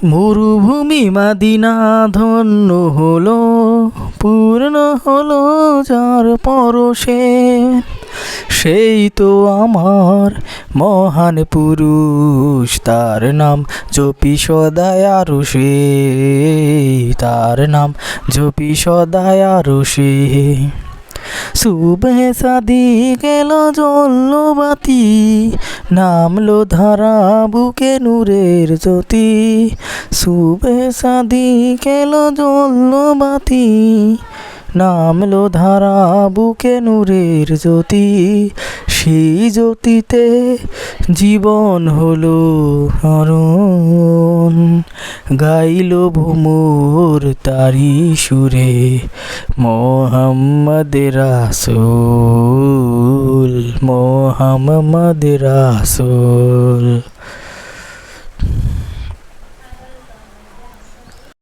মরুভূমি মাদিনা ধন্য হলো, পূর্ণ হলো যার পরশে। সেই তো আমার মহান পুরুষ, তার নাম জপি সদায় আরো সে, তার নাম জপি সদায় আরো সে। সুবহে সাদিক এলো জ্বললো বাতি, নামলো ধারা বুকে নূরের জ্যোতি। সুবহে সাদিক এলো জ্বললো বাতি, নামলো ধারা বুকে নূরের জ্যোতি। সেই জ্যোতিতে জীবন হলো হরণ, গাইল ভ্রমর তারি সুরে মোহাম্মদ রাসূল, মোহাম্মদ রাসূল।